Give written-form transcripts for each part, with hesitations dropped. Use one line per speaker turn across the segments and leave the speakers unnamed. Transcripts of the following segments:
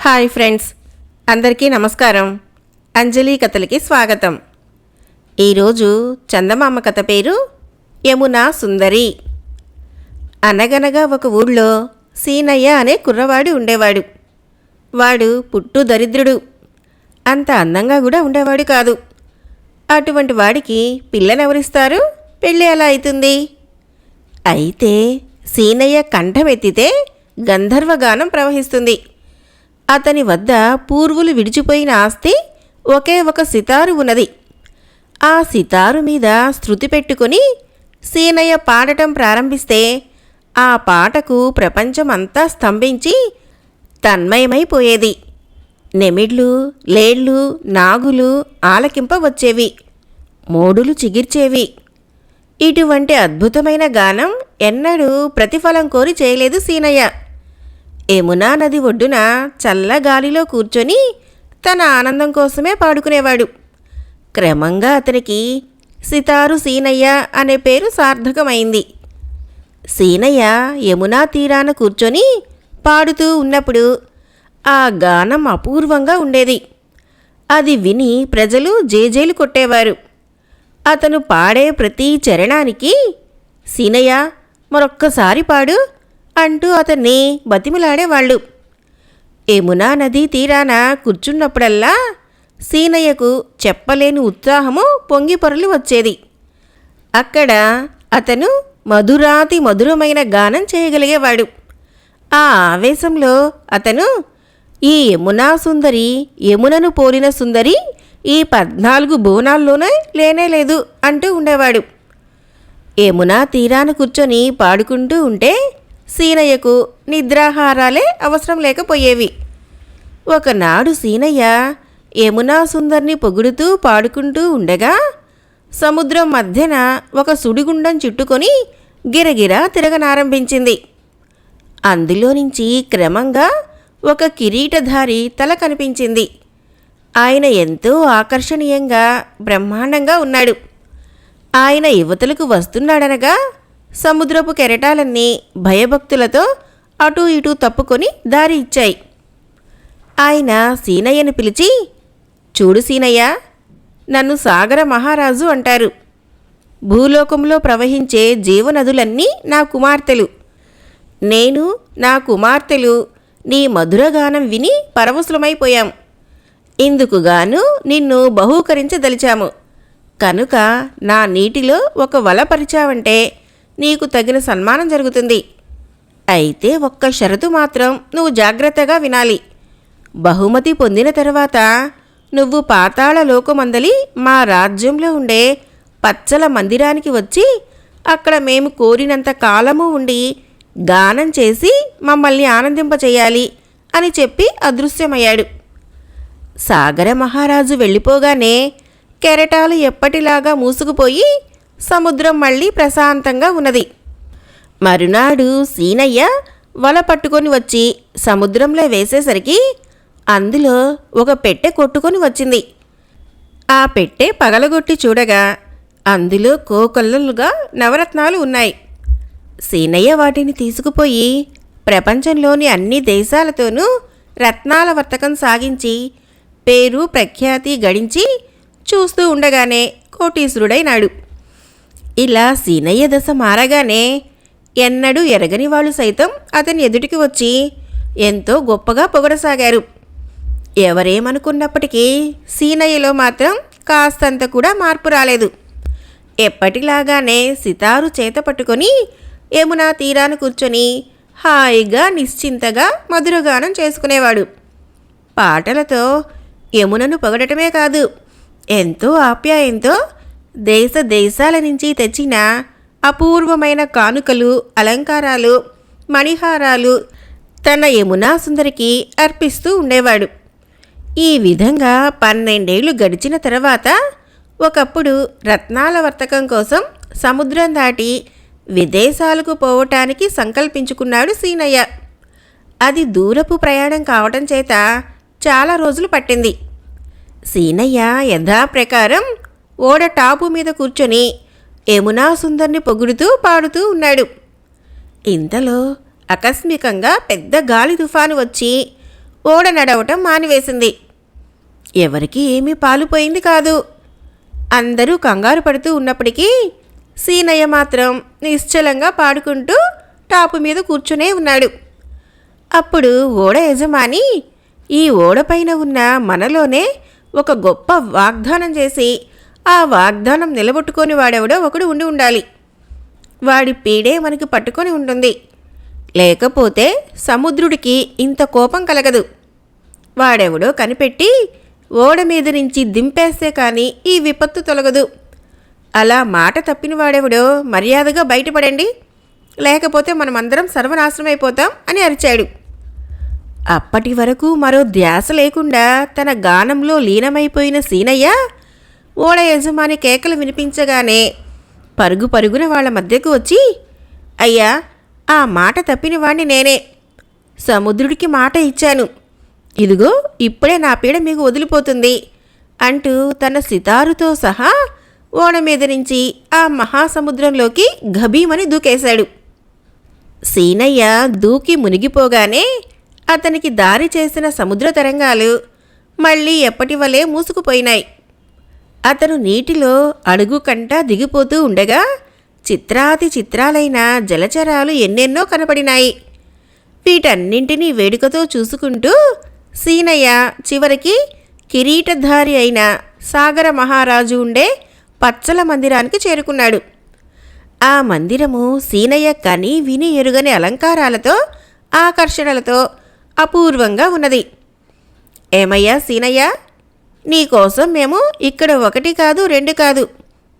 Hi friends, అందరికీ నమస్కారం. అంజలి కథలకి స్వాగతం. ఈరోజు చందమామ కథ పేరు యమునా సుందరి. అనగనగా ఒక ఊళ్ళో సీనయ్య అనే కుర్రవాడు ఉండేవాడు. వాడు పుట్టు దరిద్రుడు. అంత అందంగా కూడా ఉండేవాడు కాదు. అటువంటి వాడికి పిల్లనెవరిస్తారు? పెళ్ళి ఎలా అవుతుంది? అయితే సీనయ్య కంఠమెత్తితే గంధర్వగానం ప్రవహిస్తుంది. అతని వద్ద పూర్వులు విడిచిపోయిన ఆస్తి ఒకే ఒక సితారు ఉన్నది. ఆ సితారు మీద శృతి పెట్టుకుని సీనయ్య పాడటం ప్రారంభిస్తే ఆ పాటకు ప్రపంచమంతా స్తంభించి తన్మయమైపోయేది. నెమిడ్లు, లేళ్లు, నాగులు ఆలకింపవచ్చేవి. మోడులు చిగిర్చేవి. ఇటువంటి అద్భుతమైన గానం ఎన్నడూ ప్రతిఫలం కోరి చేయలేదు సీనయ్య. యమునా నది ఒడ్డున చల్లగాలిలో కూర్చొని తన ఆనందం కోసమే పాడుకునేవాడు. క్రమంగా అతనికి సితారు సీనయ్య అనే పేరు సార్థకమైంది. సీనయ్య యమునా తీరాన కూర్చొని పాడుతూ ఉన్నప్పుడు ఆ గానం అపూర్వంగా ఉండేది. అది విని ప్రజలు జేజేలు కొట్టేవారు. అతను పాడే ప్రతి చరణానికి సీనయ్య మరొక్కసారి పాడు అంటూ అతన్ని బతిమిలాడేవాళ్ళు. యమునా నదీ తీరాన కూర్చున్నప్పుడల్లా సీనయ్యకు చెప్పలేని ఉత్సాహము పొంగిపొరలి వచ్చేది. అక్కడ అతను మధురాతి మధురమైన గానం చేయగలిగేవాడు. ఆ ఆవేశంలో అతను ఈ యమునా సుందరి యమునను పోలిన సుందరి ఈ 14 భువనాల్లోనే లేనేలేదు అంటూ ఉండేవాడు. యమునా తీరాన కూర్చొని పాడుకుంటూ ఉంటే సీనయ్యకు నిద్రాహారాలే అవసరం లేకపోయేవి. ఒకనాడు సీనయ్య యమునా సుందరిని పొగుడుతూ పాడుకుంటూ ఉండగా సముద్రం మధ్యన ఒక సుడిగుండం చుట్టుకొని గిరగిరా తిరగనారంభించింది. అందులో నుంచి క్రమంగా ఒక కిరీటధారి తల కనిపించింది. ఆయన ఎంతో ఆకర్షణీయంగా బ్రహ్మాండంగా ఉన్నాడు. ఆయన యువతలకు వస్తున్నాడనగా సముద్రపు కెరటాలన్నీ భయభక్తులతో అటూ ఇటూ తప్పుకొని దారి ఇచ్చాయి. ఆయన సీనయ్యను పిలిచి, చూడు సీనయ్య, నన్ను సాగర మహారాజు అంటారు. భూలోకంలో ప్రవహించే జీవనదులన్నీ నా కుమార్తెలు. నేను నా కుమార్తెలు నీ మధురగానం విని పరవశులమైపోయాం. ఇందుకుగాను నిన్ను బహూకరించదలిచాము. కనుక నా నీటిలో ఒక వల పరిచావంటే నీకు తగిన సన్మానం జరుగుతుంది. అయితే ఒక్క షరతు మాత్రం నువ్వు జాగ్రత్తగా వినాలి. బహుమతి పొందిన తర్వాత నువ్వు పాతాళ లోకమందలి మా రాజ్యంలో ఉండే పచ్చల మందిరానికి వచ్చి అక్కడ మేము కోరినంత కాలము ఉండి గానం చేసి మమ్మల్ని ఆనందింపచేయాలి అని చెప్పి అదృశ్యమయ్యాడు. సాగర మహారాజు వెళ్ళిపోగానే కెరటాలు ఎప్పటిలాగా మూసుకుపోయి సముద్రం మళ్ళీ ప్రశాంతంగా ఉన్నది. మరునాడు సీనయ్య వల పట్టుకొని వచ్చి సముద్రంలో వేసేసరికి అందులో ఒక పెట్టె కొట్టుకొని వచ్చింది. ఆ పెట్టె పగలగొట్టి చూడగా అందులో కోకొల్లలుగా నవరత్నాలు ఉన్నాయి. సీనయ్య వాటిని తీసుకుపోయి ప్రపంచంలోని అన్ని దేశాలతోనూ రత్నాల వర్తకం సాగించి పేరు ప్రఖ్యాతి గడించి చూస్తూ ఉండగానే కోటీశ్వరుడైనాడు. ఇలా సీనయ్య దశ మారగానే ఎన్నడూ ఎరగని వాళ్ళు సైతం అతని ఎదుటికి వచ్చి ఎంతో గొప్పగా పొగడసాగారు. ఎవరేమనుకున్నప్పటికీ సీనయ్యలో మాత్రం కాస్తంత కూడా మార్పు రాలేదు. ఎప్పటిలాగానే సితారు చేత పట్టుకొని యమునా తీరాన కూర్చొని హాయిగా నిశ్చింతగా మధురగానం చేసుకునేవాడు. పాటలతో యమునను పొగడటమే కాదు, ఎంతో ఆప్యాయంతో దేశ దేశాల నుంచి తెచ్చిన అపూర్వమైన కానుకలు, అలంకారాలు, మణిహారాలు తన యమునా సుందరికి అర్పిస్తూ ఉండేవాడు. ఈ విధంగా 12 ఏళ్లు గడిచిన తర్వాత ఒకప్పుడు రత్నాల వర్తకం కోసం సముద్రం దాటి విదేశాలకు పోవటానికి సంకల్పించుకున్నాడు సీనయ్య. అది దూరపు ప్రయాణం కావటం చేత చాలా రోజులు పట్టింది. సీనయ్య యథాప్రకారం ఓడ టాపు మీద కూర్చొని యమునా సుందరిని పొగుడుతూ పాడుతూ ఉన్నాడు. ఇంతలో ఆకస్మికంగా పెద్ద గాలి తుఫాను వచ్చి ఓడ నడవటం మానివేసింది. ఎవరికి ఏమీ పాలుపోయింది కాదు. అందరూ కంగారు పడుతూ ఉన్నప్పటికీ సీనయ్య మాత్రం నిశ్చలంగా పాడుకుంటూ టాపు మీద కూర్చునే ఉన్నాడు. అప్పుడు ఓడ యజమాని ఈ ఓడపైన ఉన్న మనలోనే ఒక గొప్ప వాగ్దానం చేసి ఆ వాగ్దానం నిలబెట్టుకొని వాడెవడో ఒకడు ఉండి ఉండాలి. వాడి పీడే మనకి పట్టుకొని ఉంటుంది. లేకపోతే సముద్రుడికి ఇంత కోపం కలగదు. వాడెవడో కనిపెట్టి ఓడ మీద నుంచి దింపేస్తే కానీ ఈ విపత్తు తొలగదు. అలా మాట తప్పిన వాడెవడో మర్యాదగా బయటపడండి, లేకపోతే మనమందరం సర్వనాశనమైపోతాం అని అరిచాడు. అప్పటి వరకు మరో ధ్యాస లేకుండా తన గానంలో లీనమైపోయిన సీనయ్య ఓడ యజమాని కేకలు వినిపించగానే పరుగు పరుగున వాళ్ళ మధ్యకు వచ్చి, అయ్యా, ఆ మాట తప్పిన వాణ్ణి నేనే. సముద్రుడికి మాట ఇచ్చాను. ఇదిగో ఇప్పుడే నా పీడ మీకు వదిలిపోతుంది అంటూ తన సితారుతో సహా ఓడ మీద నుంచి ఆ మహాసముద్రంలోకి గభీమని దూకేశాడు. సీనయ్య దూకి మునిగిపోగానే అతనికి దారి చేసిన సముద్ర తరంగాలు మళ్ళీ ఎప్పటి వలె మూసుకుపోయినాయి. అతను నీటిలో అడుగు కంట దిగిపోతూ ఉండగా చిత్రాతి చిత్రాలైన జలచరాలు ఎన్నెన్నో కనపడినాయి. వీటన్నింటినీ వేడుకతో చూసుకుంటూ సీనయ్య చివరికి కిరీటధారి అయిన సాగర మహారాజు ఉండే పచ్చల మందిరానికి చేరుకున్నాడు. ఆ మందిరము సీనయ్య కని విని ఎరుగని అలంకారాలతో ఆకర్షణలతో అపూర్వంగా ఉన్నది. ఏమయ్యా సీనయ్య, నీకోసం మేము ఇక్కడ 1 కాదు 2 కాదు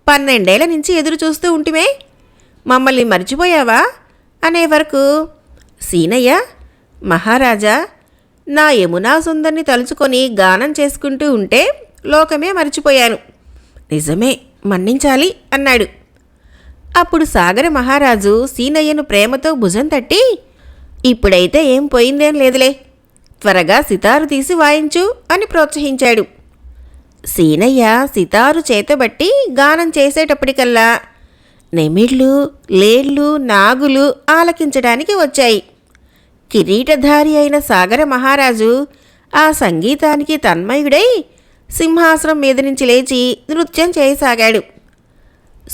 12 ఏళ్ల నుంచి ఎదురు చూస్తూ ఉంటిమే, మమ్మల్ని మర్చిపోయావా అనే వరకు సీనయ్య, మహారాజా, నా యమునా సుందరిని తలుచుకొని గానం చేసుకుంటూ ఉంటే లోకమే మర్చిపోయాను. నిజమే, మన్నించాలి అన్నాడు. అప్పుడు సాగర మహారాజు సీనయ్యను ప్రేమతో భుజం తట్టి, ఇప్పుడైతే ఏం పోయిందేం లేదులే, త్వరగా సితారు తీసి వాయించు అని ప్రోత్సహించాడు. సీనయ్య సితారు చేతబట్టి గానం చేసేటప్పటికల్లా నెమిళ్ళు, లేళ్ళు, నాగులు ఆలకించడానికి వచ్చాయి. కిరీటధారి అయిన సాగర మహారాజు ఆ సంగీతానికి తన్మయుడై సింహాసనం మీద నుంచి లేచి నృత్యం చేయసాగాడు.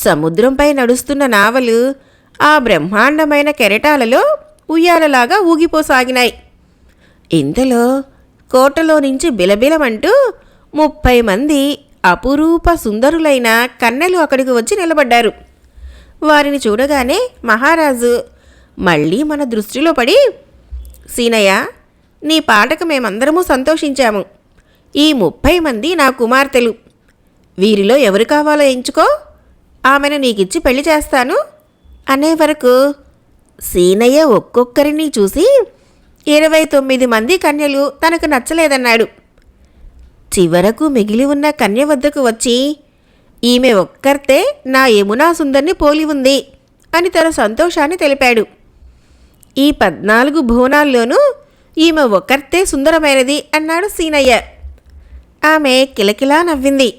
సముద్రంపై నడుస్తున్న నావలు ఆ బ్రహ్మాండమైన కెరటాలలో ఉయ్యాలలాగా ఊగిపోసాగినాయి. ఇంతలో కోటలో నుంచి బిలబిలమంటూ 30 మంది అపురూప సుందరులైన కన్నెలు అక్కడికి వచ్చి నిలబడ్డారు. వారిని చూడగానే మహారాజు మళ్ళీ మన దృష్టిలో పడి, సీనయ్య, నీ పాటకు మేమందరము సంతోషించాము. ఈ 30 మంది నా కుమార్తెలు. వీరిలో ఎవరు కావాలో ఎంచుకో, ఆమెను నీకిచ్చి పెళ్లి చేస్తాను అనే వరకు సీనయ్య ఒక్కొక్కరిని చూసి 29 మంది కన్యలు తనకు నచ్చలేదన్నాడు. చివరకు మిగిలి ఉన్న కన్య వద్దకు వచ్చి, ఈమె ఒక్కర్తే నా యమునా సుందరిని పోలి ఉంది అని తన సంతోషాన్ని తెలిపాడు. ఈ 14 భువనాల్లోనూ ఈమె ఒక్కర్తే సుందరమైనది అన్నాడు సీనయ్య. ఆమె కిలకిలా నవ్వింది.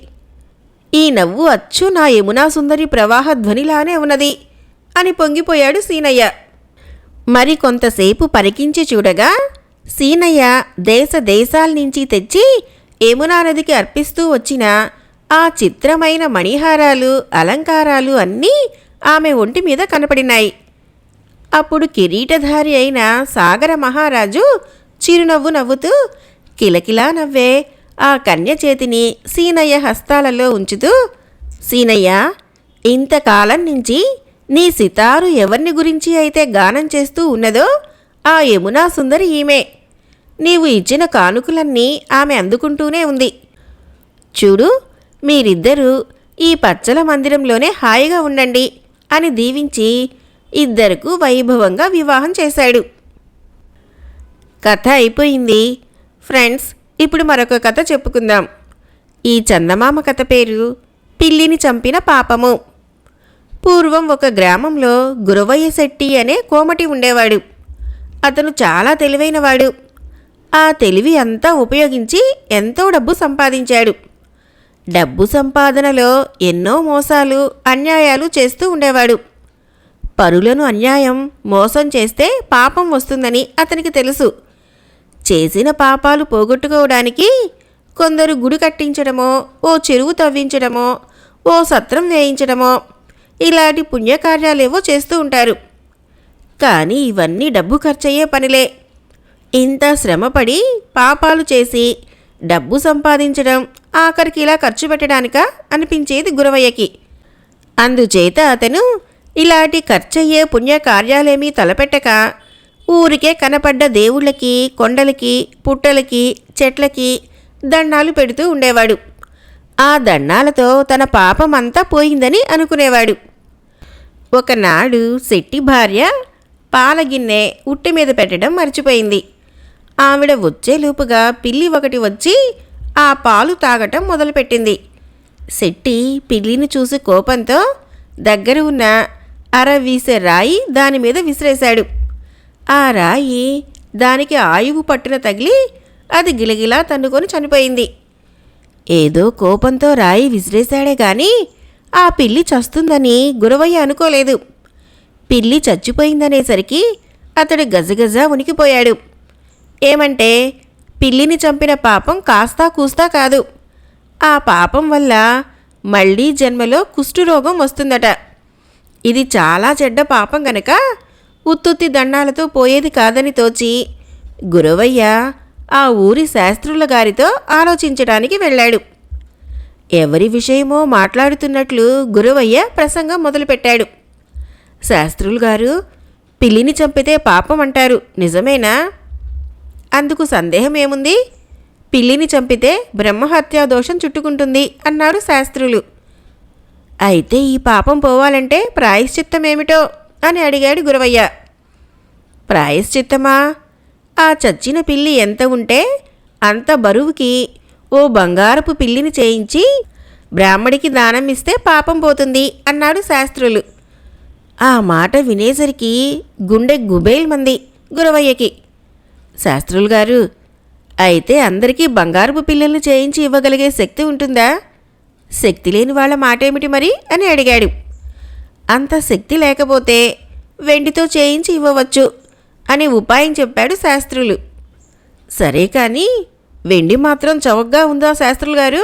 ఈ నవ్వు అచ్చు నా యమునా సుందరి ప్రవాహ ధ్వనిలానే ఉన్నది అని పొంగిపోయాడు సీనయ్య. మరి కొంతసేపు పరికించి చూడగా సీనయ్య దేశ దేశాల నుంచి తెచ్చి యమునా నదికి అర్పిస్తూ వచ్చిన ఆ చిత్రమైన మణిహారాలు, అలంకారాలు అన్నీ ఆమె ఒంటి మీద కనపడినాయి. అప్పుడు కిరీటధారి అయిన సాగర మహారాజు చిరునవ్వు నవ్వుతూ కిలకిలా నవ్వే ఆ కన్య చేతిని సీనయ్య హస్తాలలో ఉంచుతూ, సీనయ్య, ఇంతకాలం నుంచి నీ సితారు ఎవరిని గురించి అయితే గానం చేస్తూ ఉన్నదో ఆ యమునా సుందరి ఈమె. నీవు ఇచ్చిన కానుకలన్నీ ఆమె అందుకుంటూనే ఉంది. చూడు, మీరిద్దరూ ఈ పచ్చల మందిరంలోనే హాయిగా ఉండండి అని దీవించి ఇద్దరికూ వైభవంగా వివాహం చేశాడు. కథ అయిపోయింది. ఫ్రెండ్స్, ఇప్పుడు మరొక కథ చెప్పుకుందాం. ఈ చందమామ కథ పేరు పిల్లిని చంపిన పాపము. పూర్వం ఒక గ్రామంలో గురవయ్య శెట్టి అనే కోమటి ఉండేవాడు. అతను చాలా తెలివైనవాడు. ఆ తెలివి అంతా ఉపయోగించి ఎంతో డబ్బు సంపాదించాడు. డబ్బు సంపాదనలో ఎన్నో మోసాలు, అన్యాయాలు చేస్తూ ఉండేవాడు. పరులను అన్యాయం, మోసం చేస్తే పాపం వస్తుందని అతనికి తెలుసు. చేసిన పాపాలు పోగొట్టుకోవడానికి కొందరు గుడి కట్టించడమో, ఓ చెరువు తవ్వించడమో, ఓ సత్రం వేయించడమో ఇలాంటి పుణ్యకార్యాలేవో చేస్తూ ఉంటారు. కానీ ఇవన్నీ డబ్బు ఖర్చయ్యే పనిలే. ఇంత శ్రమపడి పాపాలు చేసి డబ్బు సంపాదించడం ఆఖరికి ఇలా ఖర్చు పెట్టడానికా అనిపించేది గురవయ్యకి. అందుచేత అతను ఇలాంటి ఖర్చయ్యే పుణ్యకార్యాలేమీ తలపెట్టక ఊరికే కనపడ్డ దేవుళ్ళకి, కొండలకి, పుట్టలకి, చెట్లకి దండాలు పెడుతూ ఉండేవాడు. ఆ దండాలతో తన పాపమంతా పోయిందని అనుకునేవాడు. ఒకనాడు శెట్టి భార్య పాలగిన్నె ఉట్టి మీద పెట్టడం మర్చిపోయింది. ఆవిడ వచ్చేలోపుగా పిల్లి ఒకటి వచ్చి ఆ పాలు తాగటం మొదలుపెట్టింది. శెట్టి పిల్లిని చూసి కోపంతో దగ్గర ఉన్న వీసే రాయి దానిమీద విసిరేశాడు. ఆ రాయి దానికి ఆయువు పట్టున తగిలి అది గిలగిలా తన్నుకొని చనిపోయింది. ఏదో కోపంతో రాయి విసిరేశాడే గాని ఆ పిల్లి చస్తుందని గురవయ్య అనుకోలేదు. పిల్లి చచ్చిపోయిందనేసరికి అతడు గజగజ ఉనికిపోయాడు. ఏమంటే పిల్లిని చంపిన పాపం కాస్తా కూస్తా కాదు. ఆ పాపం వల్ల మళ్ళీ జన్మలో కుష్ఠరోగం వస్తుందట. ఇది చాలా చెడ్డ పాపం గనక ఉత్తుత్తి దండాలతో పోయేది కాదని తోచి గురవయ్య ఆ ఊరి శాస్త్రుల గారితో ఆలోచించడానికి వెళ్ళాడు. ఎవరి విషయమో మాట్లాడుతున్నట్లు గురవయ్య ప్రసంగం మొదలుపెట్టాడు. శాస్త్రులు గారు, పిల్లిని చంపితే పాపం అంటారు, నిజమేనా? అందుకు సందేహం ఏముంది? పిల్లిని చంపితే బ్రహ్మహత్యా దోషం చుట్టుకుంటుంది అన్నాడు శాస్త్రులు. అయితే ఈ పాపం పోవాలంటే ప్రాయశ్చిత్తమేమిటో అని అడిగాడు గురవయ్య. ప్రాయశ్చిత్తమా? ఆ చచ్చిన పిల్లి ఎంత ఉంటే అంత బరువుకి ఓ బంగారపు పిల్లిని చేయించి బ్రాహ్మడికి దానం ఇస్తే పాపం పోతుంది అన్నాడు శాస్త్రులు. ఆ మాట వినేసరికి గుండె గుబేల్మంది గురవయ్యకి. శాస్త్రులు గారు, అయితే అందరికీ బంగారపు పిల్లల్ని చేయించి ఇవ్వగలిగే శక్తి ఉంటుందా? శక్తి లేని వాళ్ళ మాటేమిటి మరి అని అడిగాడు. అంత శక్తి లేకపోతే వెండితో చేయించి ఇవ్వవచ్చు అని ఉపాయం చెప్పాడు శాస్త్రులు. సరే కానీ వెండి మాత్రం చౌకగా ఉందా శాస్త్రులు గారు?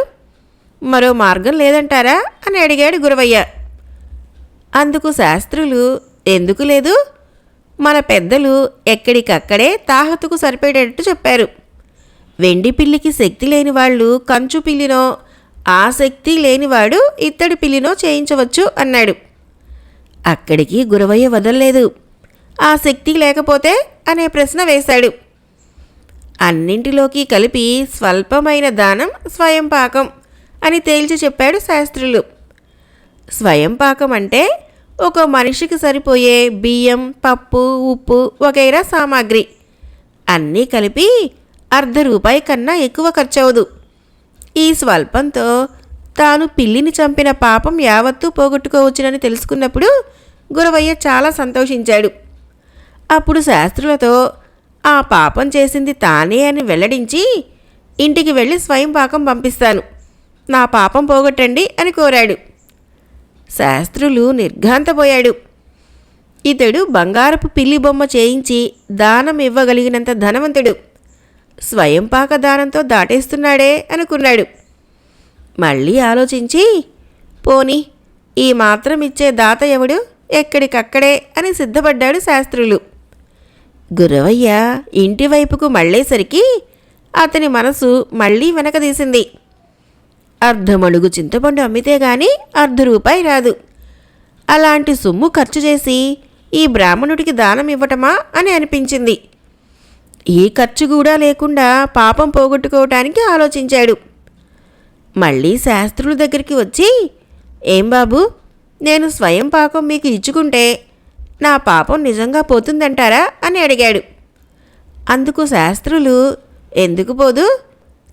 మరో మార్గం లేదంటారా అని అడిగాడు గురవయ్య. అందుకు శాస్త్రులు, ఎందుకు లేదు? మన పెద్దలు ఎక్కడికక్కడే తాహతుకు సరిపడేటట్టు చెప్పారు. వెండి పిల్లికి శక్తి లేని వాళ్ళు కంచు పిల్లినో, ఆ శక్తి లేనివాడు ఇత్తడి పిల్లినో చేయించవచ్చు అన్నాడు. అక్కడికి గురవయ్య వదల్లేదు. ఆ శక్తి లేకపోతే అనే ప్రశ్న వేశాడు. అన్నింటిలోకి కలిపి స్వల్పమైన దానం స్వయంపాకం అని తేల్చి చెప్పాడు శాస్త్రులు. స్వయంపాకం అంటే ఒక మనిషికి సరిపోయే బియ్యం, పప్పు, ఉప్పు వగైరా సామాగ్రి అన్నీ కలిపి ₹1 కన్నా ఎక్కువ ఖర్చవదు. ఈ స్వల్పంతో తాను పిల్లిని చంపిన పాపం యావత్తూ పోగొట్టుకోవచ్చునని తెలుసుకున్నప్పుడు గురవయ్య చాలా సంతోషించాడు. అప్పుడు శాస్త్రులతో ఆ పాపం చేసింది తానే అని వెల్లడించి ఇంటికి వెళ్ళి స్వయంపాకం పంపిస్తాను, నా పాపం పోగొట్టండి అని కోరాడు. శాస్త్రులు నిర్ఘాంతపోయాడు. ఇతడు బంగారపు పిల్లి బొమ్మ చేయించి దానం ఇవ్వగలిగినంత ధనవంతుడు, స్వయంపాక దానంతో దాటేస్తున్నాడే అనుకున్నాడు. మళ్ళీ ఆలోచించి, పోని ఈ మాత్రం ఇచ్చే దాత ఎవడు, ఎక్కడికక్కడే అని సిద్ధపడ్డాడు శాస్త్రులు. గురవయ్య ఇంటివైపుకు మళ్ళేసరికి అతని మనసు మళ్ళీ వెనకదీసింది. అర్ధమణుగు చింతపండు అమ్మితే గాని ₹1 రాదు. అలాంటి సొమ్ము ఖర్చు చేసి ఈ బ్రాహ్మణుడికి దానం ఇవ్వటమా అని అనిపించింది. ఈ ఖర్చు కూడా లేకుండా పాపం పోగొట్టుకోవటానికి ఆలోచించాడు. మళ్ళీ శాస్త్రుల దగ్గరికి వచ్చి, ఏం బాబు, నేను స్వయం పాకం మీకు ఇచ్చుకుంటే నా పాపం నిజంగా పోతుందంటారా అని అడిగాడు. అందుకు శాస్త్రులు, ఎందుకు పోదు,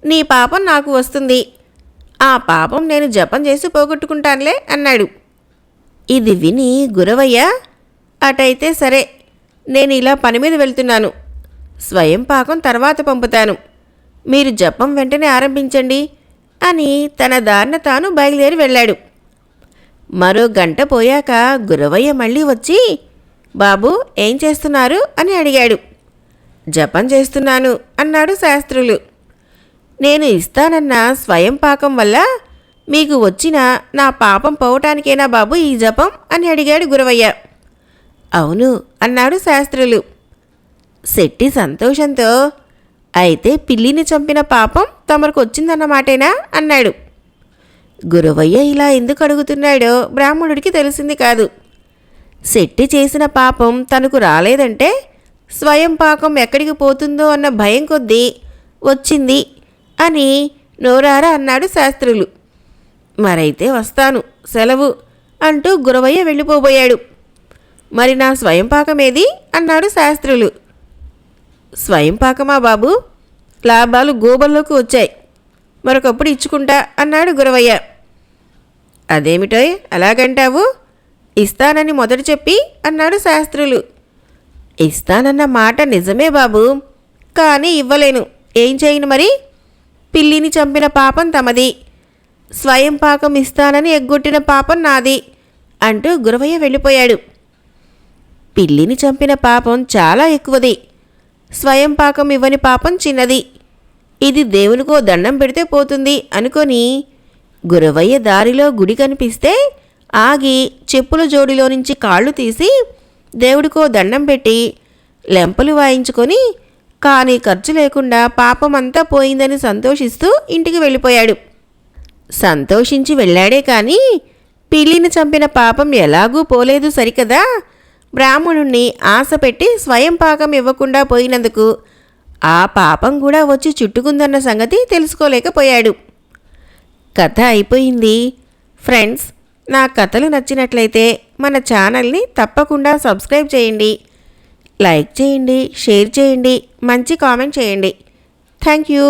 నీ పాపం నాకు వస్తుంది, ఆ పాపం నేను జపం చేసి పోగొట్టుకుంటానులే అన్నాడు. ఇది విని గురవయ్య, అటైతే సరే, నేను ఇలా పని మీద వెళ్తున్నాను, స్వయం పాకం తర్వాత పంపుతాను, మీరు జపం వెంటనే ఆరంభించండి అని తన దారిన తాను బయలుదేరి వెళ్ళాడు. మరో గంట పోయాక గురవయ్య మళ్ళీ వచ్చి, బాబు ఏం చేస్తున్నారు అని అడిగాడు. జపం చేస్తున్నాను అన్నాడు శాస్త్రులు. నేను ఇస్తానన్న స్వయం పాకం వల్ల మీకు వచ్చిన నా పాపం పోవటానికేనా బాబు ఈ జపం అని అడిగాడు గురవయ్య. అవును అన్నాడు శాస్త్రులు. శెట్టి సంతోషంతో అయితే పిల్లిని చంపిన పాపం తమరికి వచ్చిందన్నమాటేనా అన్నాడు. గురవయ్య ఇలా ఎందుకు అడుగుతున్నాడో బ్రాహ్మణుడికి తెలిసింది కాదు. శెట్టి చేసిన పాపం తనకు రాలేదంటే స్వయం పాకం ఎక్కడికి పోతుందో అన్న భయం కొద్దీ వచ్చింది అని నోరారా అన్నాడు శాస్త్రులు. మరైతే వస్తాను, సెలవు అంటూ గురవయ్య వెళ్ళిపోబోయాడు. మరి నా స్వయం పాకమేది అన్నాడు శాస్త్రులు. స్వయం పాకమా బాబు, లాభాలు గోబల్లోకి వచ్చాయి, మరొకప్పుడు ఇచ్చుకుంటా అన్నాడు గురవయ్య. అదేమిటోయ్ అలాగంటావు, ఇస్తానని మొదట చెప్పి అన్నాడు శాస్త్రులు. ఇస్తానన్న మాట నిజమే బాబు, కానీ ఇవ్వలేను, ఏం చేయను మరి, పిల్లిని చంపిన పాపం తమది, స్వయం పాకం ఇస్తానని ఎగ్గొట్టిన పాపం నాది అంటూ గురవయ్య వెళ్ళిపోయాడు. పిల్లిని చంపిన పాపం చాలా ఎక్కువది, స్వయం పాకం ఇవ్వని పాపం చిన్నది, ఇది దేవునికో దండం పెడితే పోతుంది అనుకొని గురవయ్య దారిలో గుడి కనిపిస్తే ఆగి చెప్పుల జోడిలో నుంచి కాళ్ళు తీసి దేవుడికో దండం పెట్టి లెంపలు వాయించుకొని కానీ ఖర్చు లేకుండా పాపమంతా పోయిందని సంతోషిస్తూ ఇంటికి వెళ్ళిపోయాడు. సంతోషించి వెళ్ళాడే కానీ పిల్లిని చంపిన పాపం ఎలాగూ పోలేదు సరికదా. బ్రాహ్మణుణ్ణి ఆశ పెట్టి స్వయం పాకం ఇవ్వకుండా పోయినందుకు ఆ పాపం కూడా వచ్చి చుట్టుకుందన్న సంగతి తెలుసుకోలేకపోయాడు. కథ అయిపోయింది. ఫ్రెండ్స్, నా కథలు నచ్చినట్లయితే మన ఛానల్ని తప్పకుండా సబ్స్క్రైబ్ చేయండి, లైక్ చేయండి, షేర్ చేయండి, మంచి కామెంట్ చేయండి. Thank you.